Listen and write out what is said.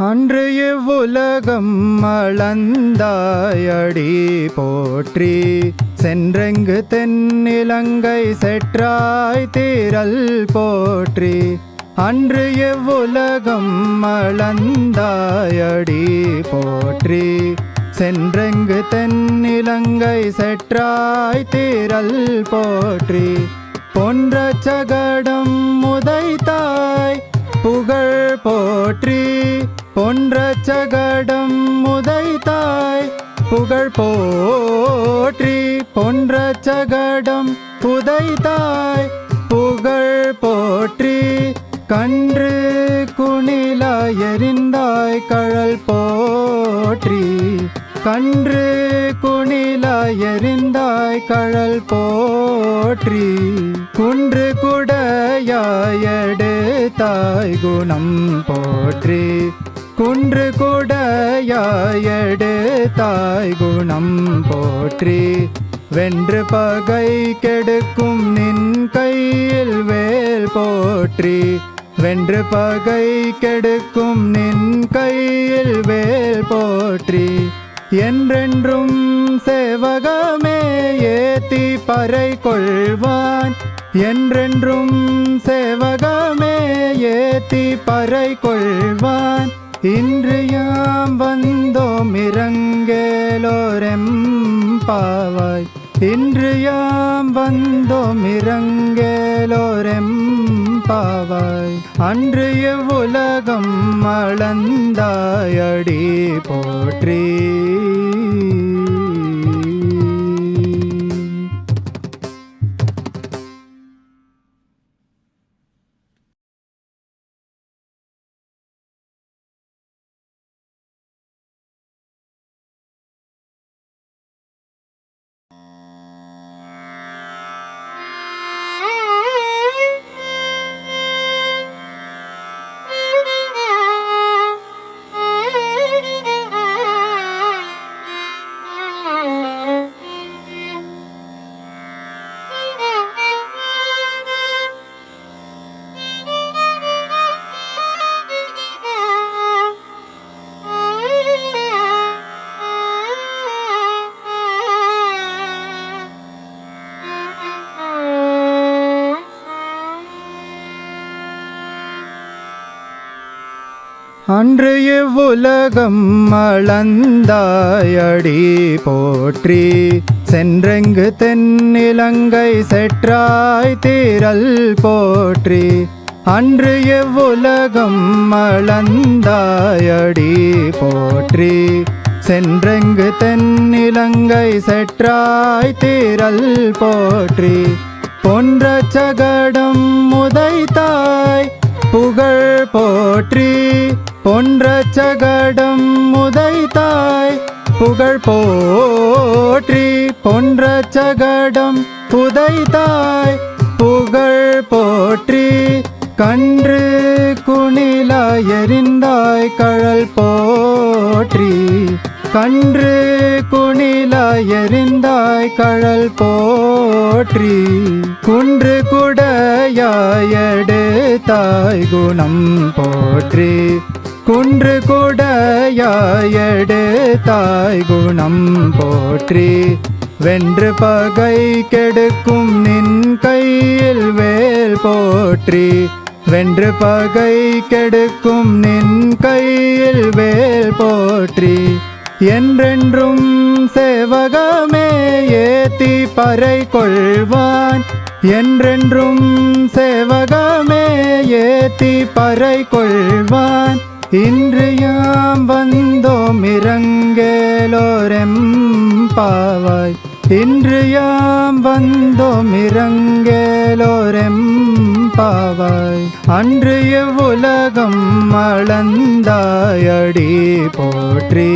அன்று இவ்வுலகம் அளந்தாயடி போற்றி சென்றெங்கு தென்னிலங்கை செற்றாய் தீரல் போற்றி. அன்று இவ்வுலகம் அளந்தாயடி போற்றி சென்றெங்கு தென்னிலங்கை செற்றாய் தீரல் போற்றி. பொன்ற சகடம் உதைத்தாய் புகழ் போற்றி பொன்ற சகடம் உதைத்தாய் புகழ் போற்றி. பொன்ற சகடம் உதைத்தாய் புகழ் போற்றி. கன்று குணிலாய் எறிந்தாய் கழல் போற்றி. கன்று குணிலாய் எறிந்தாய் கழல் போற்றி. குன்று குடையாய் எடுத்தாய் குணம் போற்றி. குன்று குடையாய் எடுத்தாய் குணம் போற்றி. வென்று பகை கெடுக்கும் நின் கையில் வேல் போற்றி. வென்று பகை கெடுக்கும் நின் கையில் வேல் போற்றி. என்றென்றும் சேவகமே ஏத்தி பறை கொள்வான். என்றென்றும் சேவகமே ஏத்தி பறை கொள்வான். இன்று யாம் வந்தோம் இரங்கேலோரெம்பாவாய். இன்று யாம் வந்தோம் இரங்கேலோரெம்பாவாய். அன்று இவ்வுலகம் அளந்தாயடி போற்றி. அன்று இவ்வுலகம் அளந்தாயடி போற்றி சென்றெங்கு தென்னிலங்கை செற்றாய் தீரல் போற்றி. அன்று இவ்வுலகம் அளந்தாயடி போற்றி சென்றெங்கு தென்னிலங்கை செற்றாய் தீரல் போற்றி. பொன்ற சகடம் உதைத்தாய் புகழ் போற்றி. பொன்ற சகடம் உதைத்தாய் புகழ் போற்றி. பொன்ற சகடம் உதைத்தாய் புகழ் போற்றி. கன்று குணிலாய் எறிந்தாய் கழல் போற்றி. கன்று குணிலாய் எறிந்தாய் கழல் போற்றி. குன்று குடையாய் எடுத்தாய் குணம் போற்றி. குன்று குடையாய் எடுத்தாய் குணம் போற்றி. வென்று பகை கெடுக்கும் நின் கையில் வேல் போற்றி. வென்று பகை கெடுக்கும் நின் கையில் வேல் போற்றி. என்றென்றும் சேவகமே ஏத்தி பறை கொள்வான். என்றென்றும் சேவகமே ஏத்தி பறை கொள்வான். இன்று யாம் வந்தோம் இரங்கேலோரெம்பாவாய். இன்று யாம் வந்தோம் இரங்கேலோரெம்பாவாய். அன்று இவ்வுலகம் அளந்தாயடி போற்றி.